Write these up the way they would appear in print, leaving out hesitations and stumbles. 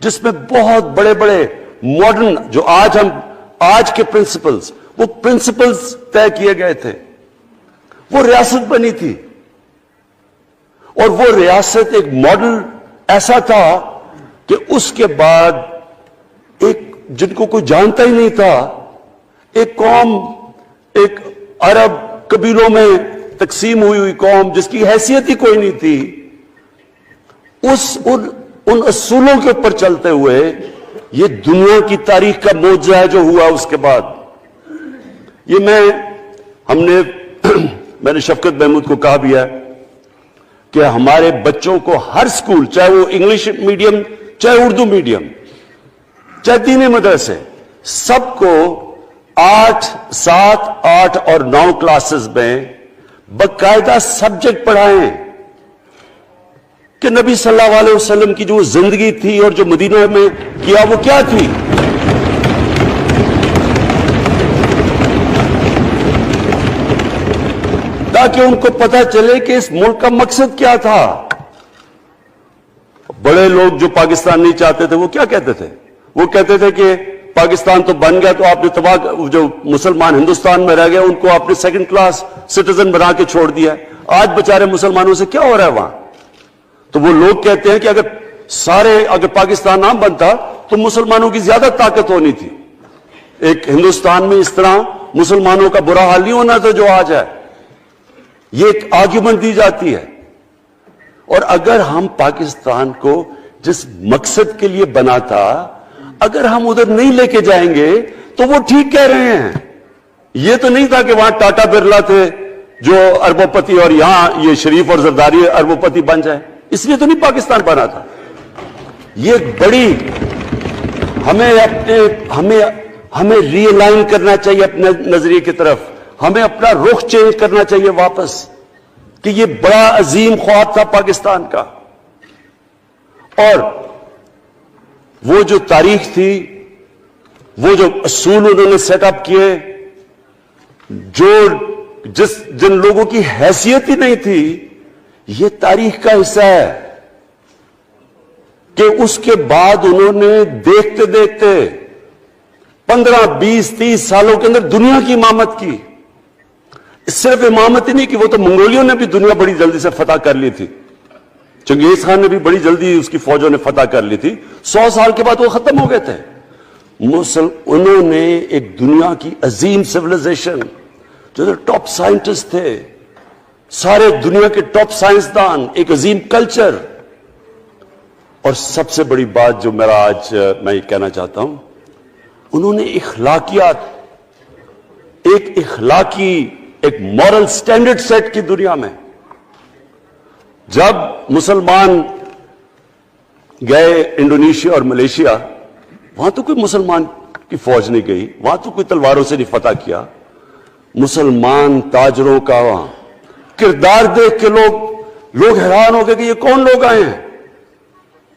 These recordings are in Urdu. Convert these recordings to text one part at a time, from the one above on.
جس میں بہت بڑے بڑے ماڈرن جو آج کے پرنسپلز، وہ پرنسپلز طے کیے گئے تھے. وہ ریاست بنی تھی، اور وہ ریاست ایک ماڈل ایسا تھا کہ اس کے بعد ایک جن کو کوئی جانتا ہی نہیں تھا، ایک قوم، ایک عرب قبیلوں میں تقسیم ہوئی قوم جس کی حیثیت ہی کوئی نہیں تھی، ان اصولوں کے اوپر چلتے ہوئے یہ دنیا کی تاریخ کا معجزہ ہے جو ہوا اس کے بعد. یہ میں نے شفقت محمود کو کہا بھی ہے کہ ہمارے بچوں کو ہر سکول، چاہے وہ انگلش میڈیم، چاہے اردو میڈیم، چاہے دینی مدرسے، سب کو 8، 7، 8 اور 9 کلاسز میں باقاعدہ سبجیکٹ پڑھائیں کہ نبی صلی اللہ علیہ وسلم کی جو زندگی تھی اور جو مدینہ میں کیا وہ کیا تھی. تاکہ ان کو پتہ چلے کہ اس ملک کا مقصد کیا تھا. بڑے لوگ جو پاکستان نہیں چاہتے تھے وہ کیا کہتے تھے؟ وہ کہتے تھے کہ پاکستان تو بن گیا تو آپ نے جو مسلمان ہندوستان میں رہ گئے ان کو آپ نے سیکنڈ کلاس سٹیزن بنا کے چھوڑ دیا. آج بیچارے مسلمانوں سے کیا ہو رہا ہے وہاں؟ تو وہ لوگ کہتے ہیں کہ اگر پاکستان نہ بنتا تو مسلمانوں کی زیادہ طاقت ہونی تھی. ایک ہندوستان میں اس طرح مسلمانوں کا برا حال نہیں ہونا تھا جو آج ہے. یہ ایک آرگیومنٹ دی جاتی ہے. اور اگر ہم پاکستان کو جس مقصد کے لیے بنا تھا اگر ہم ادھر نہیں لے کے جائیں گے تو وہ ٹھیک کہہ رہے ہیں. یہ تو نہیں تھا کہ وہاں ٹاٹا برلا تھے جو اربوں پتی اور یہاں یہ شریف اور زرداری اربوں پتی بن جائے. اس لیے تو نہیں پاکستان بنا تھا. یہ بڑی ہمیں ری الائن کرنا چاہیے اپنے نظریے کی طرف. ہمیں اپنا رخ چینج کرنا چاہیے واپس کہ یہ بڑا عظیم خواب تھا پاکستان کا. اور وہ جو تاریخ تھی، وہ جو اصول انہوں نے سیٹ اپ کیے، جن لوگوں کی حیثیت ہی نہیں تھی، یہ تاریخ کا حصہ ہے کہ اس کے بعد انہوں نے دیکھتے دیکھتے 15، 20، 30 سالوں کے اندر دنیا کی امامت کی. صرف امامت ہی نہیں کہ وہ تو منگولیوں نے بھی دنیا بڑی جلدی سے فتح کر لی تھی. چنگیز خان نے بھی بڑی جلدی اس کی فوجوں نے فتح کر لی تھی. 100 سال کے بعد وہ ختم ہو گئے تھے. انہوں نے ایک دنیا کی عظیم سیویلائزیشن، جو ٹاپ سائنٹسٹ تھے، سارے دنیا کے ٹاپ سائنسدان، ایک عظیم کلچر. اور سب سے بڑی بات جو آج میں یہ کہنا چاہتا ہوں، انہوں نے اخلاقیات، ایک اخلاقی، ایک مورل سٹینڈرڈ سیٹ کی دنیا میں. جب مسلمان گئے انڈونیشیا اور ملیشیا، وہاں تو کوئی مسلمان کی فوج نہیں گئی، وہاں تو کوئی تلواروں سے نہیں فتح کیا. مسلمان تاجروں کا وہاں کردار دیکھ کے لوگ حیران ہو گئے کہ یہ کون لوگ آئے ہیں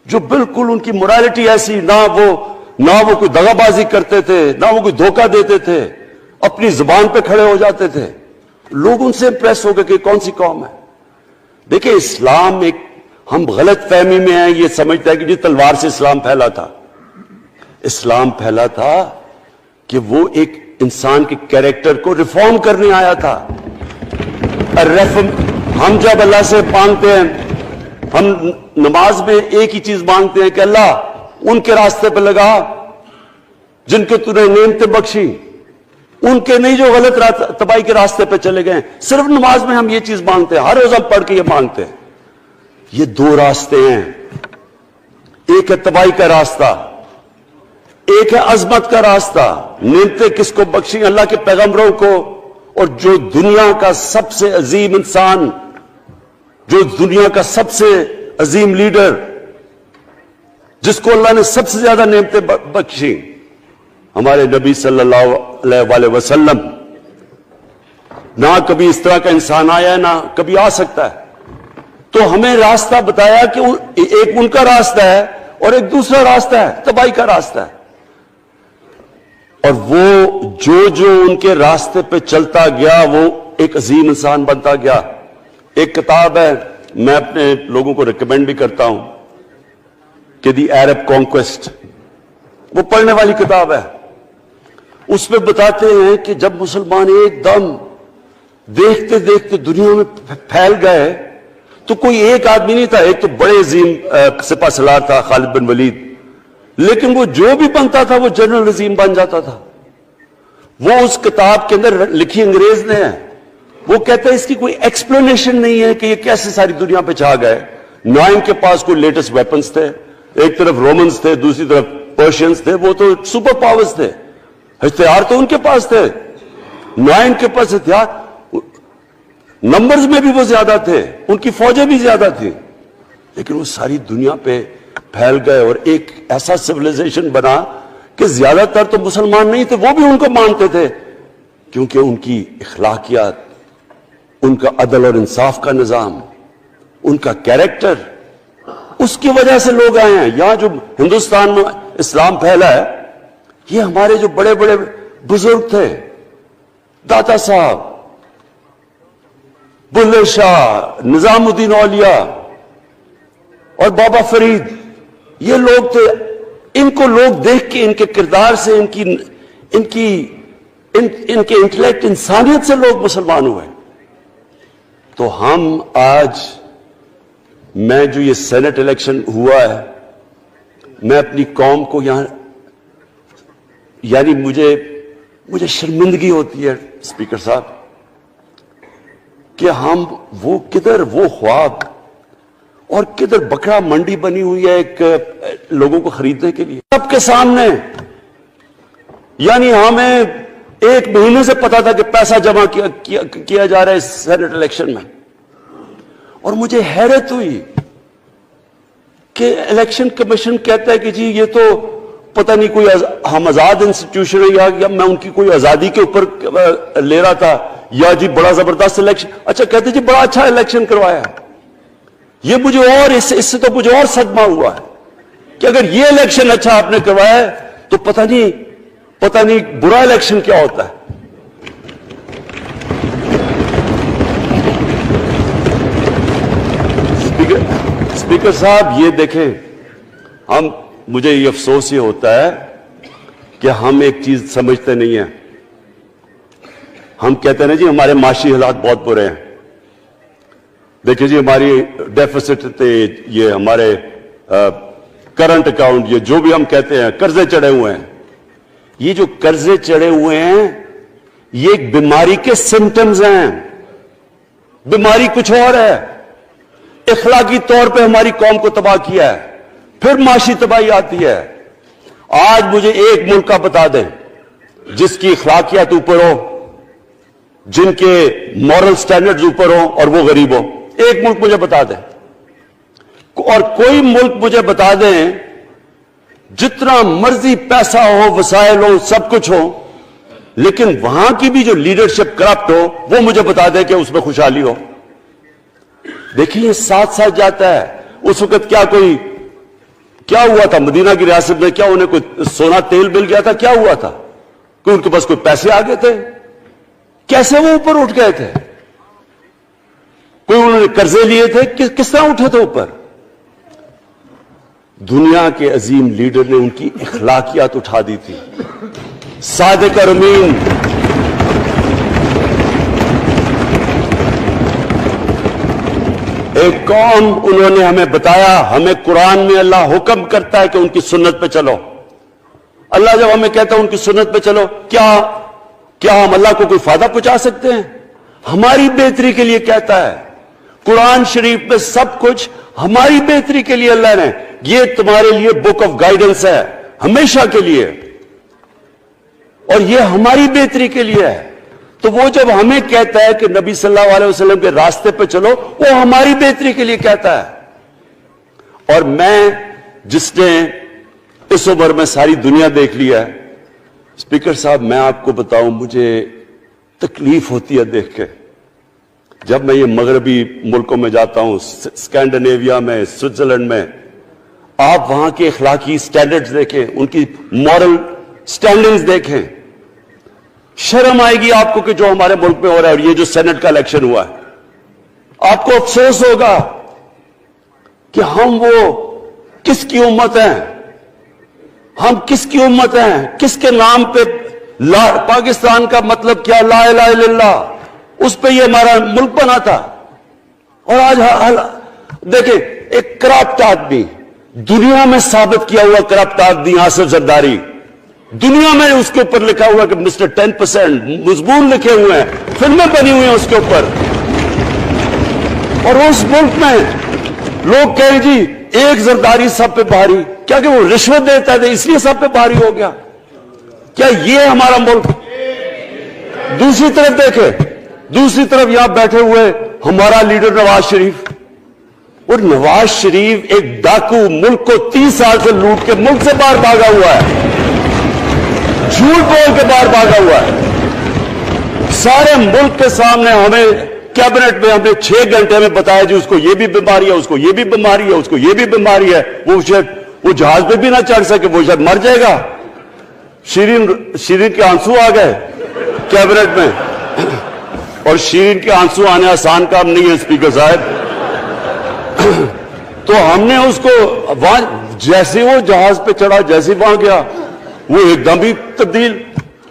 جو بالکل ان کی مورالٹی ایسی، نہ وہ کوئی دغا بازی کرتے تھے، نہ وہ کوئی دھوکہ دیتے تھے، اپنی زبان پہ کھڑے ہو جاتے تھے. لوگ ان سے امپریس ہو گئے کہ کون سی قوم ہے. دیکھیں اسلام ہم غلط فہمی میں ہیں، یہ سمجھتا ہے کہ جی تلوار سے اسلام پھیلا تھا. اسلام پھیلا تھا کہ وہ ایک انسان کے کیریکٹر کو ریفارم کرنے آیا تھا. ہم جب اللہ سے مانگتے ہیں، ہم نماز میں ایک ہی چیز مانگتے ہیں کہ اللہ ان کے راستے پہ لگا جن کے تو نے نعمتیں بخشی، ان کے نہیں جو غلط تباہی کے راستے پہ چلے گئے. صرف نماز میں ہم یہ چیز مانگتے ہیں، ہر روز ہم پڑھ کے یہ مانگتے ہیں. یہ 2 راستے ہیں، ایک ہے تباہی کا راستہ، ایک ہے عظمت کا راستہ. نعمتیں کس کو بخشی؟ اللہ کے پیغمبروں کو. اور جو دنیا کا سب سے عظیم انسان، جو دنیا کا سب سے عظیم لیڈر، جس کو اللہ نے سب سے زیادہ نعمتیں بخشی، ہمارے نبی صلی اللہ علیہ وسلم. نہ کبھی اس طرح کا انسان آیا، نہ کبھی آ سکتا ہے. تو ہمیں راستہ بتایا کہ ایک ان کا راستہ ہے اور ایک دوسرا راستہ ہے، تباہی کا راستہ ہے. اور وہ جو ان کے راستے پہ چلتا گیا وہ ایک عظیم انسان بنتا گیا. ایک کتاب ہے، میں اپنے لوگوں کو ریکمینڈ بھی کرتا ہوں، کہ دی عرب کانکویسٹ، وہ پڑھنے والی کتاب ہے. اس میں بتاتے ہیں کہ جب مسلمان ایک دم دیکھتے دیکھتے دنیا میں پھیل گئے تو کوئی ایک آدمی نہیں تھا. ایک تو بڑے عظیم سپہ سالار تھا خالد بن ولید، لیکن وہ جو بھی بنتا تھا وہ جنرل عظیم بن جاتا تھا. وہ اس کتاب کے اندر لکھی انگریز نے ہے. وہ کہتا ہے اس کی کوئی ایکسپلینیشن نہیں ہے کہ یہ کیسے ساری دنیا پہ چھا گئے. نہ ان کے پاس کوئی لیٹسٹ ویپنز تھے، ایک طرف رومنز تھے، دوسری طرف پرشینز تھے، وہ تو سپر پاورز تھے، ہتھیار تو ان کے پاس تھے. نہ ان کے پاس ہتھیار، نمبرز میں بھی وہ زیادہ تھے، ان کی فوجیں بھی زیادہ تھیں، لیکن وہ ساری دنیا پہ پھیل گئے اور ایک ایسا سویلائزیشن بنا کہ زیادہ تر تو مسلمان نہیں تھے، وہ بھی ان کو مانتے تھے، کیونکہ ان کی اخلاقیات، ان کا عدل اور انصاف کا نظام، ان کا کیریکٹر، اس کی وجہ سے لوگ آئے ہیں. یہاں جو ہندوستان میں اسلام پھیلا ہے، یہ ہمارے جو بڑے بڑے بزرگ تھے، داتا صاحب، بلے شاہ، نظام الدین اولیاء اور بابا فرید، یہ لوگ تھے. ان کو لوگ دیکھ کے، ان کے کردار سے، ان کے انٹلیکٹ، انسانیت سے لوگ مسلمان ہوئے. تو ہم آج، میں جو یہ سینٹ الیکشن ہوا ہے، میں اپنی قوم کو یہاں، یعنی مجھے شرمندگی ہوتی ہے اسپیکر صاحب کہ ہم وہ خواب اور کدھر بکرا منڈی بنی ہوئی ہے ایک لوگوں کو خریدنے کے لیے سب کے سامنے. یعنی ہمیں ایک مہینے سے پتا تھا کہ پیسہ جمع کیا جا رہا ہے اس سینٹ الیکشن میں، اور مجھے حیرت ہوئی کہ الیکشن کمیشن کہتا ہے کہ جی یہ تو پتہ نہیں کوئی ہم آزاد انسٹیٹیوشن ہے یا میں ان کی کوئی آزادی کے اوپر لے رہا تھا، یا جی بڑا زبردست الیکشن. اچھا کہتے جی بڑا اچھا الیکشن کروایا. یہ مجھے اور اس سے تو مجھے اور صدمہ ہوا ہے کہ اگر یہ الیکشن اچھا آپ نے کروایا ہے تو پتہ نہیں برا الیکشن کیا ہوتا ہے. اسپیکر صاحب یہ دیکھیں، مجھے یہ افسوس یہ ہوتا ہے کہ ہم ایک چیز سمجھتے نہیں ہیں. ہم کہتے ہیں جی ہمارے معاشی حالات بہت برے ہیں. دیکھیں جی ہماری ڈیفیسٹ تھے، یہ ہمارے کرنٹ اکاؤنٹ، یہ جو بھی ہم کہتے ہیں قرضے چڑھے ہوئے ہیں. یہ جو قرضے چڑھے ہوئے ہیں یہ ایک بیماری کے سمٹمز ہیں. بیماری کچھ اور ہے. اخلاقی طور پہ ہماری قوم کو تباہ کیا ہے، پھر معاشی تباہی آتی ہے. آج مجھے ایک ملک کا بتا دیں جس کی اخلاقیات اوپر ہو، جن کے مورل سٹینڈرڈز اوپر ہوں اور وہ غریب ہو. ایک ملک مجھے بتا دیں، اور کوئی ملک مجھے بتا دیں جتنا مرضی پیسہ ہو، وسائل ہو، سب کچھ ہو، لیکن وہاں کی بھی جو لیڈرشپ کرپٹ ہو، وہ مجھے بتا دیں کہ اس میں خوشحالی ہو. دیکھیں یہ ساتھ ساتھ جاتا ہے. اس وقت کیا ہوا تھا مدینہ کی ریاست میں؟ کیا انہیں کوئی سونا تیل مل گیا تھا؟ کیا ہوا تھا؟ کوئی ان کے پاس کوئی پیسے آ گئے تھے؟ کیسے وہ اوپر اٹھ گئے تھے؟ کوئی انہوں نے قرضے لیے تھے؟ کس طرح اٹھے تھے اوپر؟ دنیا کے عظیم لیڈر نے ان کی اخلاقیات اٹھا دی تھی. صادق اور امین، ایک قوم، انہوں نے ہمیں بتایا. ہمیں قرآن میں اللہ حکم کرتا ہے کہ ان کی سنت پہ چلو. اللہ جب ہمیں کہتا ہے ان کی سنت پہ چلو، کیا ہم اللہ کو کوئی فائدہ پہنچا سکتے ہیں؟ ہماری بہتری کے لیے کہتا ہے. قرآن شریف میں سب کچھ ہماری بہتری کے لیے اللہ نے، یہ تمہارے لیے بک آف گائیڈنس ہے ہمیشہ کے لیے، اور یہ ہماری بہتری کے لیے ہے. تو وہ جب ہمیں کہتا ہے کہ نبی صلی اللہ علیہ وسلم کے راستے پہ چلو، وہ ہماری بہتری کے لیے کہتا ہے. اور میں، جس نے اس عمر میں ساری دنیا دیکھ لیا ہے، اسپیکر صاحب میں آپ کو بتاؤں، مجھے تکلیف ہوتی ہے دیکھ کے. جب میں یہ مغربی ملکوں میں جاتا ہوں، اسکینڈینیویا میں، سوئٹزرلینڈ میں، آپ وہاں کے اخلاقی سٹینڈرڈز دیکھیں، ان کی مورل سٹینڈنگز دیکھیں، شرم آئے گی آپ کو کہ جو ہمارے ملک میں ہو رہا ہے. اور یہ جو سینٹ کا الیکشن ہوا ہے، آپ کو افسوس ہوگا کہ ہم وہ کس کی امت ہیں ہم؟ کس کی امت ہیں؟ کس کے نام پہ پاکستان کا مطلب کیا؟ لا الہ الا اللہ، اس پہ یہ ہمارا ملک بنا تھا۔ اور آج دیکھیں، ایک کرپٹ آدمی، دنیا میں ثابت کیا ہوا کرپٹ آدمی آصف زرداری، دنیا میں اس کے اوپر لکھا ہوا کہ مسٹر 10%، مضمون لکھے ہوئے ہیں، فلمیں بنی ہوئی ہیں اس کے اوپر۔ اور اس ملک میں لوگ کہیں جی ایک زرداری سب پہ بھاری، کیا کہ وہ رشوت دیتا تھا اس لیے سب پہ بھاری ہو گیا؟ کیا یہ ہمارا ملک؟ دوسری طرف دیکھیں، دوسری طرف یہاں بیٹھے ہوئے ہمارا لیڈر نواز شریف، اور نواز شریف ایک ڈاکو، ملک کو 30 سال سے لوٹ کے ملک سے باہر بھاگا ہوا ہے، جھوٹ بول کے باہر بھاگا ہوا ہے۔ سارے ملک کے سامنے ہمیں کیبنٹ میں ہم نے 6 گھنٹے میں بتایا جی اس کو یہ بھی بیماری ہے، اس کو یہ بھی بیماری ہے، اس کو یہ بھی بیماری ہے، وہ جہاز پہ بھی نہ چڑھ سکے، وہ شاید مر جائے گا۔ شیرین کے آنسو آ گئے کیبنٹ میں، اور شیرین کے آنسو آنے آسان کام نہیں ہے اسپیکر صاحب۔ تو ہم نے اس کو وہاں جیسے وہ جہاز پہ چڑھا، جیسے وہاں گیا، وہ ایک دم ہی تبدیل،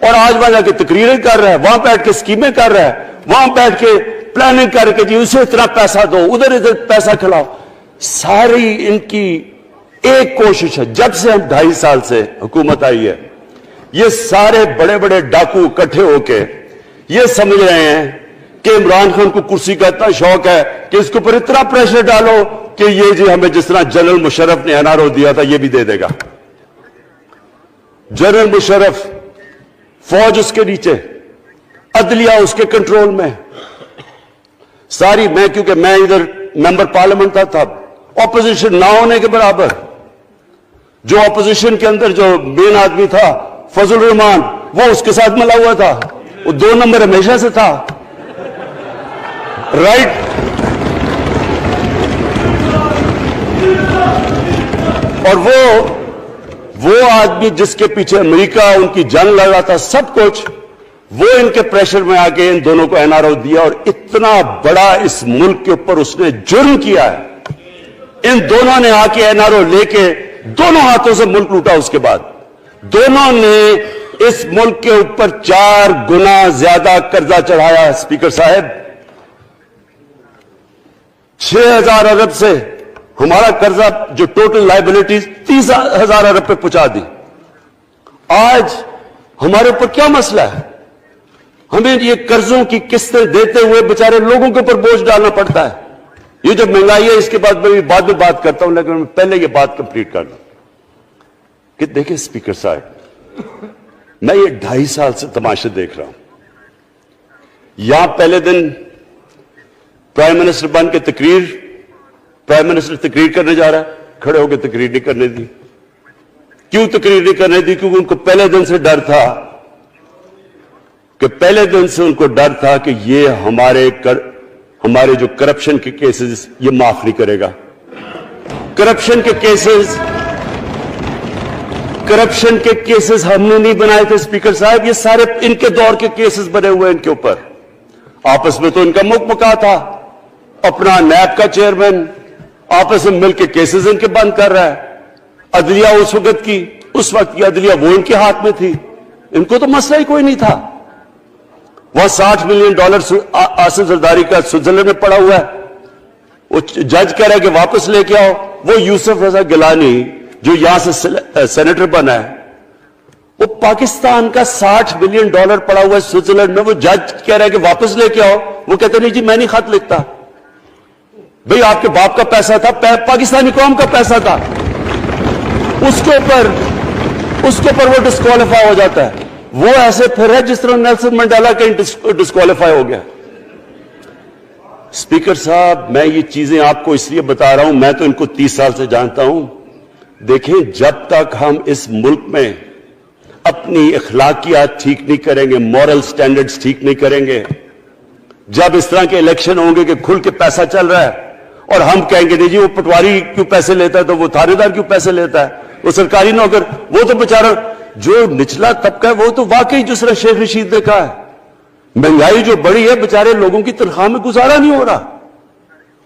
اور آج وہاں جا کے تقریریں کر رہا ہے، وہاں بیٹھ کے اسکیمیں کر رہا ہے، وہاں بیٹھ کے پلاننگ کر کے جی اسے اتنا پیسہ دو، ادھر ادھر پیسہ کھلاؤ۔ ساری ان کی ایک کوشش ہے، جب سے ہم 2.5 سال سے حکومت آئی ہے، یہ سارے بڑے بڑے ڈاکو اکٹھے ہو کے یہ سمجھ رہے ہیں کہ عمران خان کو کرسی کا اتنا شوق ہے کہ اس کے اوپر اتنا پریشر ڈالو کہ یہ جی ہمیں جس طرح جنرل مشرف نے NRO دیا تھا یہ بھی دے دے گا۔ جنرل مشرف، فوج اس کے نیچے، عدلیہ اس کے کنٹرول میں ساری۔ کیونکہ میں ادھر ممبر پارلیمنٹ تھا تب، اپوزیشن نہ ہونے کے برابر، جو اپوزیشن کے اندر جو مین آدمی تھا فضل الرحمان، وہ اس کے ساتھ ملا ہوا تھا، وہ 2 نمبر ہمیشہ سے تھا، رائٹ۔ اور وہ آدمی جس کے پیچھے امریکہ ان کی جان لگا تھا، سب کچھ، وہ ان کے پریشر میں آ کے ان دونوں کو NRO دیا، اور اتنا بڑا اس ملک کے اوپر اس نے جرم کیا ہے۔ ان دونوں نے آ کے NRO لے کے دونوں ہاتھوں سے ملک لوٹا۔ اس کے بعد دونوں نے اس ملک کے اوپر 4 گنا زیادہ قرضہ چڑھایا۔ اسپیکر صاحب، 6,000 ارب سے ہمارا قرضہ جو ٹوٹل لائبلٹیز 30,000 ارب پہ پہنچا دی۔ آج ہمارے اوپر کیا مسئلہ ہے؟ ہمیں یہ قرضوں کی قسطیں دیتے ہوئے بیچارے لوگوں کے اوپر بوجھ ڈالنا پڑتا ہے۔ یہ جو مہنگائی ہے اس کے بعد میں بعد میں بات کرتا ہوں، لیکن پہلے یہ بات کمپلیٹ کر لوں کہ دیکھیں اسپیکر صاحب، میں یہ 2.5 سال سے تماشے دیکھ رہا ہوں۔ یہاں پہلے دن پرائم منسٹر بن کے پرائم منسٹر تقریر کرنے جا رہا ہے، کھڑے ہو کے تقریر نہیں کرنے دی۔ کیوں تقریر نہیں کرنے دی؟ کیونکہ ان کو پہلے دن سے ڈر تھا، کہ یہ ہمارے جو کرپشن کے کیسز یہ معاف نہیں کرے گا۔ کرپشن کے کیسز ہم نے نہیں بنائے تھے اسپیکر صاحب، یہ سارے ان کے دور کے کیسز بنے ہوئے ان کے اوپر۔ آپس میں تو ان کا مکا تھا، اپنا نیب کا چیئرمین آپس میں مل کے کیسز ان کے بند کر رہا ہے۔ عدلیہ اس وقت کی عدلیہ وہ ان کے ہاتھ میں تھی، ان کو تو مسئلہ ہی کوئی نہیں تھا۔ وہ $60 ملین آصف زرداری کا سوئٹزرلینڈ میں پڑا ہوا ہے، وہ جج کہہ رہا ہے کہ واپس لے کے آؤ۔ وہ یوسف رضا گیلانی جو یہاں سے سینیٹر بنا ہے، وہ پاکستان کا $60 ملین پڑا ہوا ہے سوئٹزرلینڈ میں، وہ جج کہہ رہا ہے کہ واپس لے کے آؤ۔ وہ کہتے نہیں جی میں نہیں خط لکھتا۔ بھئی آپ کے باپ کا پیسہ تھا، پاکستانی قوم کا پیسہ تھا، اس کے اوپر وہ ڈسکوالیفائی ہو جاتا ہے۔ وہ ایسے پھر ہے جس طرح نیلسن منڈیلا کا ڈسکوالیفائی ہو گیا۔ اسپیکر صاحب، میں یہ چیزیں آپ کو اس لیے بتا رہا ہوں، میں تو ان کو 30 سال سے جانتا ہوں۔ دیکھیں، جب تک ہم اس ملک میں اپنی اخلاقیات ٹھیک نہیں کریں گے، مورل سٹینڈرڈز ٹھیک نہیں کریں گے، جب اس طرح کے الیکشن ہوں گے کہ کھل کے پیسہ چل رہا ہے اور ہم کہیں گے نہیں جی وہ پٹواری کیوں پیسے لیتا ہے، تو وہ تھانے دار کیوں پیسے لیتا ہے، وہ سرکاری نوکر، وہ تو بیچارہ جو نچلا طبقہ ہے وہ تو واقعی جس طرح شیخ رشید نے کہا ہے، مہنگائی جو بڑی ہے بیچارے لوگوں کی تنخواہ میں گزارا نہیں ہو رہا۔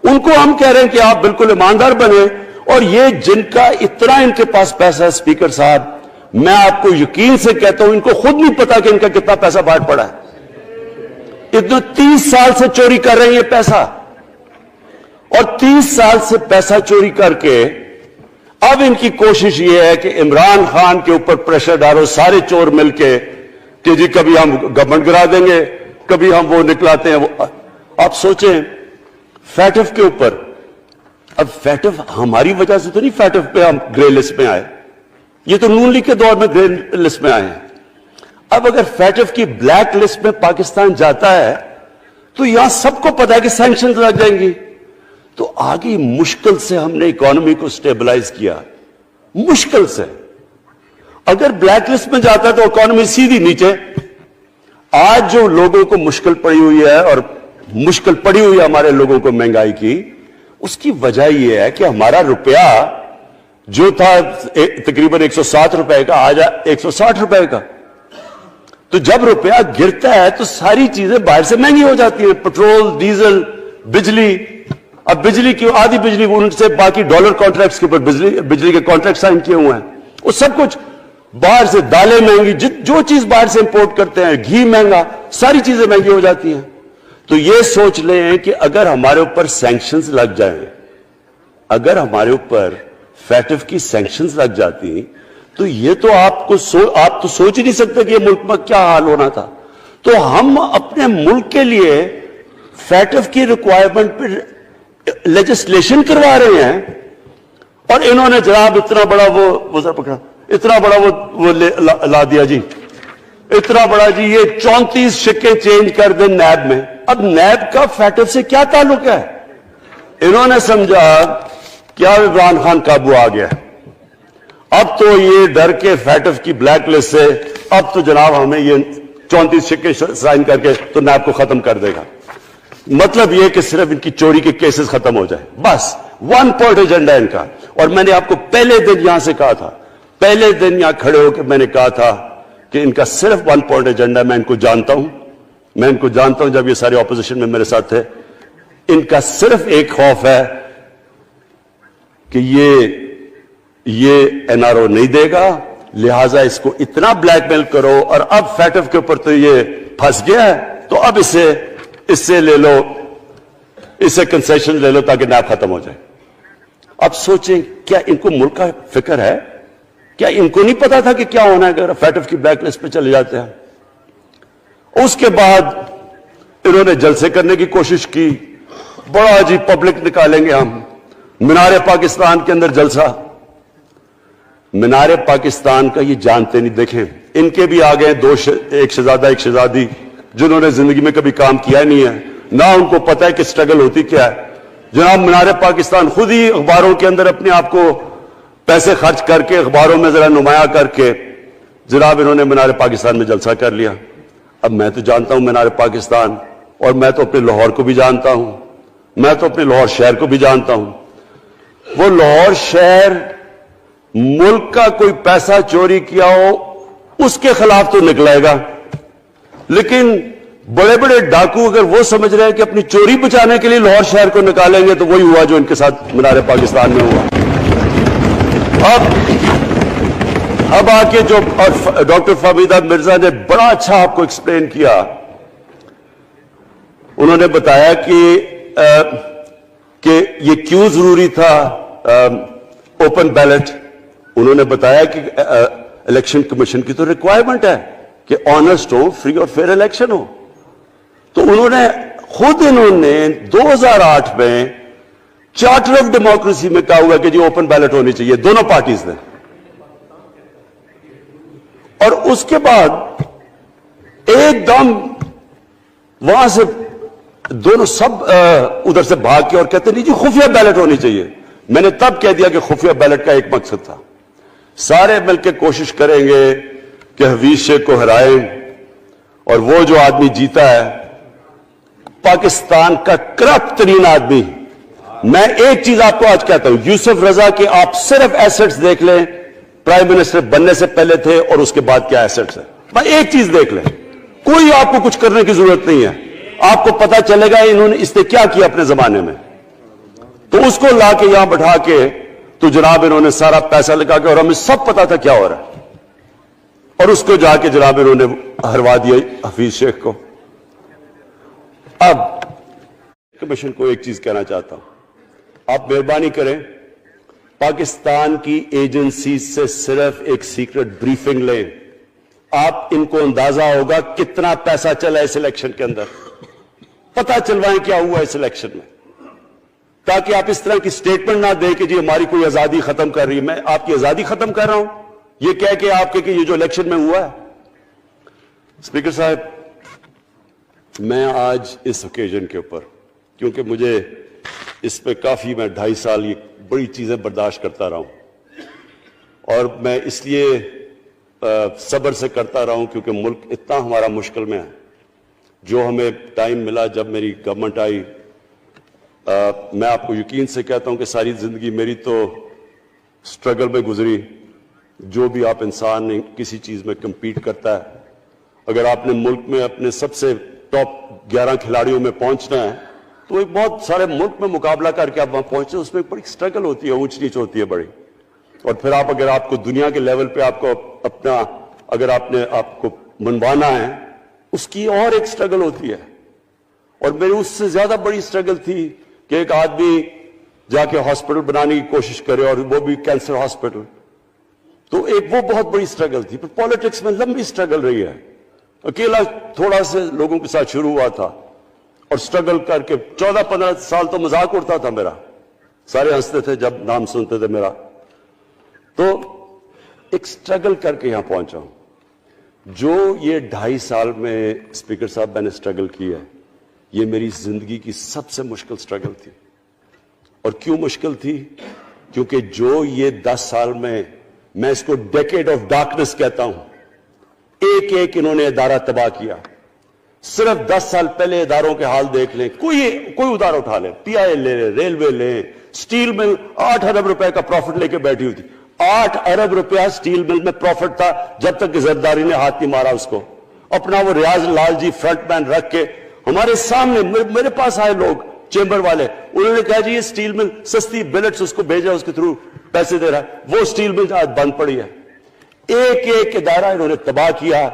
ان کو ہم کہہ رہے ہیں کہ آپ بالکل ایماندار بنے، اور یہ جن کا اتنا ان کے پاس پیسہ ہے اسپیکر صاحب، میں آپ کو یقین سے کہتا ہوں ان کو خود نہیں پتا کہ ان کا کتنا پیسہ باہر پڑا ہے۔ اتنا 30 سال سے چوری کر رہے ہیں یہ پیسہ، اور 30 سال سے پیسہ چوری کر کے اب ان کی کوشش یہ ہے کہ عمران خان کے اوپر پریشر ڈالو سارے چور مل کے کہ جی کبھی ہم گورنمنٹ گرا دیں گے، کبھی ہم وہ نکلاتے ہیں۔ آپ سوچیں فیٹف کے اوپر، اب فیٹف ہماری وجہ سے تو نہیں فیٹف پہ ہم گرے لسٹ میں آئے، یہ تو نون لیگ کے دور میں گرے لسٹ میں آئے ہیں۔ اب اگر فیٹف کی بلیک لسٹ میں پاکستان جاتا ہے تو یہاں سب کو پتا ہے کہ سینکشنز لگ جائیں گی، تو آگے مشکل سے ہم نے اکانومی کو سٹیبلائز کیا، مشکل سے۔ اگر بلیک لسٹ میں جاتا ہے تو اکانومی سیدھی نیچے۔ آج جو لوگوں کو مشکل پڑی ہوئی ہے، اور مشکل پڑی ہوئی ہے ہمارے لوگوں کو مہنگائی کی، اس کی وجہ یہ ہے کہ ہمارا روپیہ جو تھا تقریباً 107 روپے کا، آج 160 روپے کا۔ تو جب روپیہ گرتا ہے تو ساری چیزیں باہر سے مہنگی ہو جاتی ہیں، پٹرول، ڈیزل، بجلی۔ اب بجلی کی آدھی بجلی ان سے باقی ڈالر کانٹریکٹس کے اوپر بجلی کے کانٹریکٹ سائن کیے ہوئے ہیں، وہ سب کچھ باہر سے، دالیں مہنگی، جو چیز باہر سے امپورٹ کرتے ہیں، گھی مہنگا، ساری چیزیں مہنگی ہو جاتی ہیں۔ تو یہ سوچ لیں کہ اگر ہمارے اوپر سینکشنز لگ جائیں، اگر ہمارے اوپر فیٹف کی سینکشنز لگ جاتی تو یہ تو آپ تو سوچ ہی نہیں سکتے کہ یہ ملک میں کیا حال ہونا تھا۔ تو ہم اپنے ملک کے لیے فیٹف کی ریکوائرمنٹ پہ لیجسلیشن کروا رہے ہیں، اور انہوں نے جناب اتنا بڑا وہ ذرا پکڑا، اتنا بڑا وہ لا دیا جی، اتنا بڑا جی، یہ 34 شکیں چینج کر دیں نیب میں۔ اب نیب کا فیٹف سے کیا تعلق ہے؟ انہوں نے سمجھا کیا عمران خان قابو آ گیا، اب تو یہ ڈر کے فیٹف کی بلیک لسٹ سے اب تو جناب ہمیں یہ 34 شکیں سائن کر کے تو نیب کو ختم کر دے گا۔ مطلب یہ کہ صرف ان کی چوری کے کیسز ختم ہو جائے، بس ون پوائنٹ ایجنڈا ان کا۔ اور میں نے آپ کو پہلے دن یہاں سے کہا تھا، پہلے دن یہاں کھڑے ہو کے میں نے کہا تھا کہ ان کا صرف ون پوائنٹ ایجنڈا ہے۔ میں ان کو جانتا ہوں، میں ان کو جانتا ہوں، جب یہ سارے اپوزیشن میں میرے ساتھ تھے۔ ان کا صرف ایک خوف ہے کہ یہ این آر او نہیں دے گا، لہٰذا اس کو اتنا بلیک میل کرو، اور اب فیٹف کے اوپر تو یہ پھنس گیا ہے تو اب اس سے لے لو، اس سے کنسیشن لے لو تاکہ نیب ختم ہو جائے۔ اب سوچیں کیا ان کو ملک کا فکر ہے؟ کیا ان کو نہیں پتا تھا کہ کیا ہونا ہے اگر فیٹف کی بلیک لسٹ پہ چلے جاتے ہیں؟ اس کے بعد انہوں نے جلسے کرنے کی کوشش کی، بڑا جی پبلک نکالیں گے ہم، مینار پاکستان کے اندر جلسہ۔ مینار پاکستان کا یہ جانتے نہیں، دیکھیں ان کے بھی آگے ایک شہزادہ ایک شہزادی جنہوں نے زندگی میں کبھی کام کیا نہیں ہے، نہ ان کو پتہ ہے کہ سٹرگل ہوتی کیا ہے۔ جناب مینار پاکستان خود ہی اخباروں کے اندر اپنے آپ کو پیسے خرچ کر کے اخباروں میں ذرا نمایاں کر کے جناب انہوں نے مینار پاکستان میں جلسہ کر لیا۔ اب میں تو جانتا ہوں مینار پاکستان، اور میں تو اپنے لاہور کو بھی جانتا ہوں، میں تو اپنے لاہور شہر کو بھی جانتا ہوں۔ وہ لاہور شہر ملک کا کوئی پیسہ چوری کیا ہو اس کے خلاف تو نکلائے گا، لیکن بڑے بڑے ڈاکو اگر وہ سمجھ رہے ہیں کہ اپنی چوری بچانے کے لیے لاہور شہر کو نکالیں گے تو وہی ہوا جو ان کے ساتھ مینار پاکستان میں ہوا۔ اب آ کے جو ڈاکٹر فہمیدہ مرزا نے بڑا اچھا آپ کو ایکسپلین کیا، انہوں نے بتایا کہ یہ کیوں ضروری تھا اوپن بیلٹ۔ انہوں نے بتایا کہ الیکشن کمیشن کی تو ریکوائرمنٹ ہے کہ آنسٹ ہو، فری اور فیئر الیکشن ہو۔ تو انہوں نے 2008 میں چارٹر آف ڈیموکریسی میں کہا ہوا کہ جی اوپن بیلٹ ہونی چاہیے، دونوں پارٹیز نے۔ اور اس کے بعد ایک دم وہاں سے دونوں سب ادھر سے بھاگ کے اور کہتے نہیں جی خفیہ بیلٹ ہونی چاہیے۔ میں نے تب کہہ دیا کہ خفیہ بیلٹ کا ایک مقصد تھا، سارے مل کے کوشش کریں گے کہ حفیظ شیخ کو ہرائیں، اور وہ جو آدمی جیتا ہے پاکستان کا کرپٹ ترین آدمی۔ میں ایک چیز آپ کو آج کہتا ہوں، یوسف رضا کے آپ صرف ایسٹس دیکھ لیں، پرائم منسٹر بننے سے پہلے تھے اور اس کے بعد کیا ایسٹس ہے، بس ایک چیز دیکھ لیں، کوئی آپ کو کچھ کرنے کی ضرورت نہیں ہے، آپ کو پتا چلے گا انہوں نے اس نے کیا کیا اپنے زمانے میں۔ تو اس کو لا کے یہاں بٹھا کے تو جناب انہوں نے سارا پیسہ لگا کے، اور ہمیں سب پتا تھا کیا ہو رہا ہے، اور اس کو جا کے جناب انہوں نے ہروا دیا حفیظ شیخ کو۔ اب کمیشن کو ایک چیز کہنا چاہتا ہوں، آپ مہربانی کریں، پاکستان کی ایجنسی سے صرف ایک سیکرٹ بریفنگ لیں، آپ ان کو اندازہ ہوگا کتنا پیسہ چلا اس الیکشن کے اندر، پتہ چلوائیں کیا ہوا اس الیکشن میں، تاکہ آپ اس طرح کی سٹیٹمنٹ نہ دیں کہ جی ہماری کوئی آزادی ختم کر رہی ہے۔ میں آپ کی آزادی ختم کر رہا ہوں یہ کہہ کے آپ کہ یہ جو الیکشن میں ہوا ہے۔ اسپیکر صاحب، میں آج اس اوکیزن کے اوپر، کیونکہ مجھے اس پہ کافی، میں 2.5 سال یہ بڑی چیزیں برداشت کرتا رہا ہوں، اور میں اس لیے صبر سے کرتا رہا ہوں کیونکہ ملک اتنا ہمارا مشکل میں ہے۔ جو ہمیں ٹائم ملا جب میری گورنمنٹ آئی، میں آپ کو یقین سے کہتا ہوں کہ ساری زندگی میری تو سٹرگل میں گزری۔ جو بھی آپ انسان کسی چیز میں کمپیٹ کرتا ہے، اگر آپ نے ملک میں اپنے سب سے ٹاپ 11 کھلاڑیوں میں پہنچنا ہے تو ایک بہت سارے ملک میں مقابلہ کر کے آپ وہاں پہنچتے ہیں، اس میں ایک بڑی سٹرگل ہوتی ہے، اونچ نیچ ہوتی ہے بڑی، اور پھر آپ اگر آپ کو دنیا کے لیول پہ آپ کو اپنا اگر آپ نے آپ کو منوانا ہے، اس کی اور ایک سٹرگل ہوتی ہے۔ اور میری اس سے زیادہ بڑی سٹرگل تھی کہ ایک آدمی جا کے ہاسپٹل بنانے کی کوشش کرے، اور وہ بھی کینسر ہاسپٹل، تو ایک وہ بہت بڑی سٹرگل تھی۔ پھر پالیٹکس میں لمبی سٹرگل رہی ہے، اکیلا تھوڑا سے لوگوں کے ساتھ شروع ہوا تھا، اور سٹرگل کر کے 14-15 سال تو مذاق اڑتا تھا میرا، سارے ہنستے تھے جب نام سنتے تھے میرا، تو ایک سٹرگل کر کے یہاں پہنچا ہوں۔ جو یہ 2.5 سال میں اسپیکر صاحب میں نے سٹرگل کی ہے، یہ میری زندگی کی سب سے مشکل سٹرگل تھی۔ اور کیوں مشکل تھی؟ کیونکہ جو یہ 10 سال میں اس کو ڈیکیڈ آف ڈارکنس کہتا ہوں، ایک ایک انہوں نے ادارہ تباہ کیا۔ صرف 10 سال پہلے اداروں کے حال دیکھ لیں، کوئی ادارہ اٹھا لیں، پی آئی لے لیں، ریلوے لیں، سٹیل مل 8 ارب روپے کا پروفٹ لے کے بیٹھی ہوئی تھی۔ 8 ارب روپیہ سٹیل مل میں پروفٹ تھا جب تک کہ زرداری نے ہاتھ نہیں مارا اس کو۔ اپنا وہ ریاض لال جی فرنٹ مین رکھ کے ہمارے سامنے، میرے پاس آئے لوگ چیمبر والے، انہوں نے کہا جی یہ سٹیل مل سستی بلٹس اس کو بھیجا، اس کے تھرو پیسے دے رہا ہے، وہ سٹیل مل آج بند پڑی ہے۔ ایک ایک ادارہ انہوں نے تباہ کیا،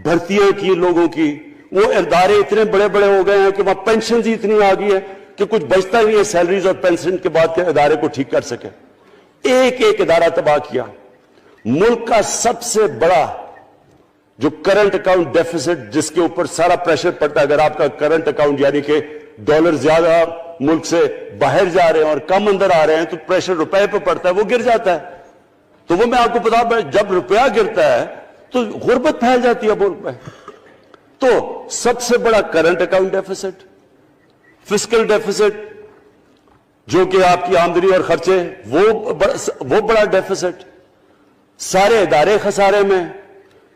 بھرتیاں کی لوگوں کی، وہ ادارے اتنے بڑے بڑے ہو گئے ہیں کہ وہاں پینشنز اتنی آ گئی ہے کہ کچھ بچتا ہی نہیں ہے سیلریز اور پینشن کے بعد کے ادارے کو ٹھیک کر سکے۔ ایک ایک ادارہ تباہ کیا۔ ملک کا سب سے بڑا جو کرنٹ اکاؤنٹ ڈیفیسٹ، جس کے اوپر سارا پریشر پڑتا ہے، اگر آپ کا کرنٹ اکاؤنٹ یعنی کہ ڈالر زیادہ ملک سے باہر جا رہے ہیں اور کم اندر آ رہے ہیں تو پریشر روپے پہ پڑتا ہے، وہ گر جاتا ہے۔ تو وہ میں آپ کو بتا، جب روپیہ گرتا ہے تو غربت پھیل جاتی ہے ملک میں۔ تو سب سے بڑا current account deficit, fiscal deficits جو کہ آپ کی آمدنی اور خرچے، وہ بڑا ڈیفیسٹ، سارے ادارے خسارے میں۔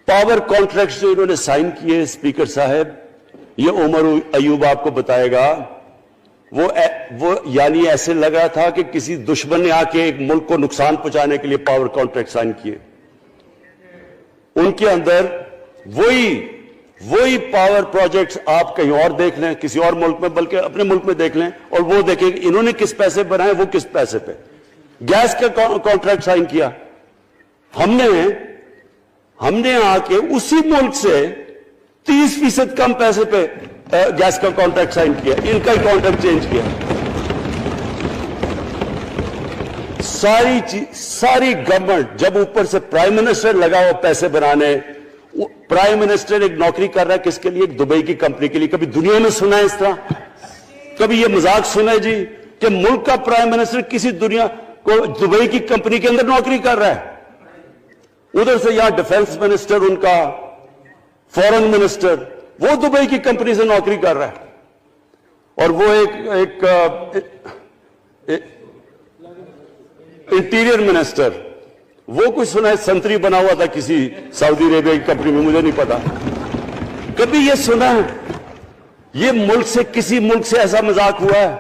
پاور کانٹریکٹس جو انہوں نے سائن کیے اسپیکر صاحب، یہ عمر ایوب آپ کو بتائے گا، وہ یعنی ایسے لگ رہا تھا کہ کسی دشمن نے آ کے ایک ملک کو نقصان پہنچانے کے لیے پاور کانٹریکٹ سائن کیے۔ ان کے اندر وہی پاور پروجیکٹس آپ کہیں اور دیکھ لیں، کسی اور ملک میں، بلکہ اپنے ملک میں دیکھ لیں، اور وہ دیکھیں انہوں نے کس پیسے بنائے، وہ کس پیسے پہ۔ گیس کا کانٹریکٹ سائن کیا ہم نے آ کے اسی ملک سے 30% کم پیسے پہ گیس کا کانٹریکٹ سائن کیا، ان کا ہی کانٹریکٹ چینج کیا۔ ساری گورنمنٹ، جب اوپر سے پرائم منسٹر لگا ہوا پیسے بنانے، پرائم منسٹر ایک نوکری کر رہا ہے کس کے لیے؟ ایک دبئی کی کمپنی کے لیے۔ کبھی دنیا میں سنا ہے اس طرح؟ کبھی یہ مذاق سنا ہے جی کہ ملک کا پرائم منسٹر کسی دنیا کو دبئی کی کمپنی کے اندر نوکری کر رہا ہے؟ ادھر سے یہاں ڈیفنس منسٹر، ان کا فورن منسٹر، وہ دبئی کی کمپنی سے نوکری کر رہا ہے، اور وہ ایک انٹیریئر منسٹر، وہ کچھ سنا ہے سنتری بنا ہوا تھا کسی سعودی عربیہ کی کمپنی میں، مجھے نہیں پتا۔ کبھی یہ سنا ہے یہ ملک سے کسی ملک سے ایسا مذاق ہوا ہے؟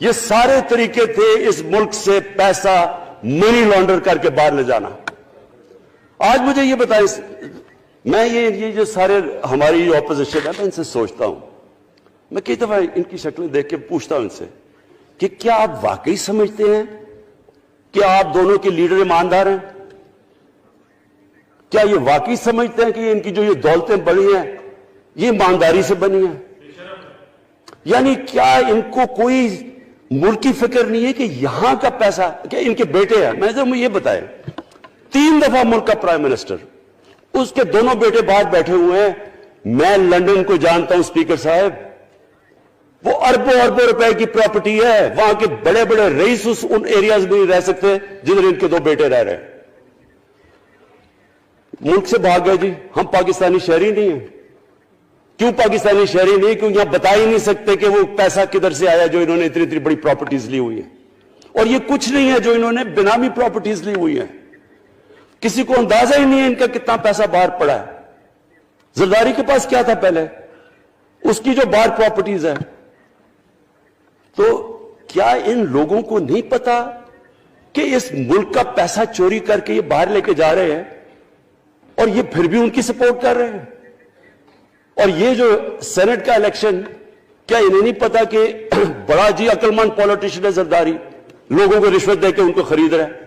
یہ سارے طریقے تھے اس ملک سے پیسہ منی لانڈر کر کے باہر لے جانا۔ آج مجھے یہ بتائیں، میں یہ جو سارے ہماری اپوزیشن ہے، میں ان سے سوچتا ہوں، میں کئی دفعہ ان کی شکلیں دیکھ کے پوچھتا ہوں ان سے کہ کیا آپ واقعی سمجھتے ہیں کہ آپ دونوں کے لیڈر ایماندار ہیں؟ کیا یہ واقعی سمجھتے ہیں کہ ان کی جو یہ دولتیں بڑی ہیں یہ ایمانداری سے بنی ہیں؟ یعنی کیا ان کو کوئی ملک کی فکر نہیں ہے کہ یہاں کا پیسہ، کہ ان کے بیٹے ہیں، میں یہ بتائیں 3 دفعہ ملک کا پرائم منسٹر، اس کے دونوں بیٹے باہر بیٹھے ہوئے ہیں، میں لندن کو جانتا ہوں اسپیکر صاحب، وہ اربوں اربوں روپے کی پراپرٹی ہے، وہاں کے بڑے بڑے رئیس ان ایریاز میں نہیں رہ سکتے جدھر ان کے 2 بیٹے رہ رہے ہیں، ملک سے بھاگ گئے۔ جی ہم پاکستانی شہری نہیں ہیں۔ کیوں پاکستانی شہری نہیں؟ کیوں یہاں بتا ہی نہیں سکتے کہ وہ پیسہ کدھر سے آیا جو انہوں نے اتنی بڑی پراپرٹیز لی ہوئی ہیں، اور یہ کچھ نہیں ہے جو انہوں نے بنامی پراپرٹیز لی ہوئی ہیں، کسی کو اندازہ ہی نہیں ہے ان کا کتنا پیسہ باہر پڑا ہے۔ زرداری کے پاس کیا تھا پہلے؟ اس کی جو باہر پراپرٹیز ہے۔ تو کیا ان لوگوں کو نہیں پتا کہ اس ملک کا پیسہ چوری کر کے یہ باہر لے کے جا رہے ہیں اور یہ پھر بھی ان کی سپورٹ کر رہے ہیں؟ اور یہ جو سینٹ کا الیکشن، کیا انہیں نہیں پتا کہ بڑا جی عقل مند پولیٹیشن ہے زرداری، لوگوں کو رشوت دے کے ان کو خرید رہا ہے؟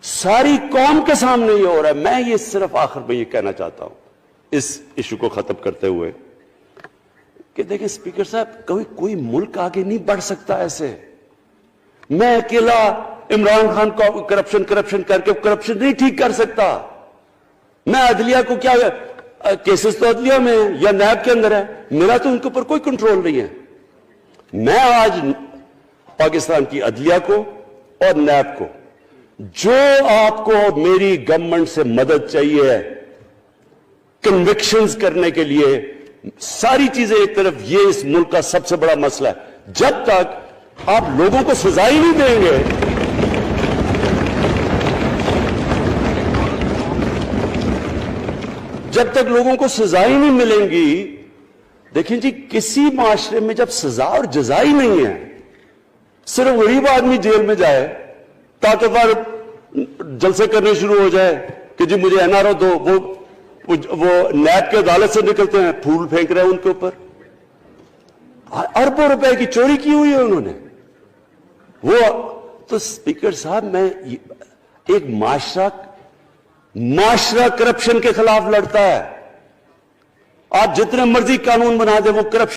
ساری قوم کے سامنے یہ ہو رہا ہے۔ میں یہ صرف آخر میں یہ کہنا چاہتا ہوں اس ایشو کو ختم کرتے ہوئے کہ دیکھیں اسپیکر صاحب، کوئی ملک آگے نہیں بڑھ سکتا ایسے۔ میں اکیلا عمران خان کو کرپشن کر کے کرپشن نہیں ٹھیک کر سکتا۔ میں عدلیہ کو کیا، کیسز تو عدلیہ میں یا نیب کے اندر ہے، میرا تو ان کے اوپر کوئی کنٹرول نہیں ہے۔ میں آج پاکستان کی عدلیہ کو اور نیب کو، جو آپ کو میری گورنمنٹ سے مدد چاہیے کنوکشنز کرنے کے لیے، ساری چیزیں ایک طرف، یہ اس ملک کا سب سے بڑا مسئلہ ہے۔ جب تک آپ لوگوں کو سزا ہی نہیں دیں گے، جب تک لوگوں کو سزا ہی نہیں ملیں گی، دیکھیں جی کسی معاشرے میں جب سزا اور جزا ہی نہیں ہے، صرف غریب آدمی جیل میں جائے، طاقتور جلسے کرنے شروع ہو جائے کہ جی مجھے این آر او دو، وہ نیب کے عدالت سے نکلتے ہیں، پھول پھینک رہے ہیں ان کے اوپر، اربوں روپے کی چوری کی ہوئی ہے انہوں نے۔ وہ تو اسپیکر صاحب، میں ایک معاشرہ کرپشن کے خلاف لڑتا ہے۔ آپ جتنے مرضی قانون بنا دیں، وہ کرپشن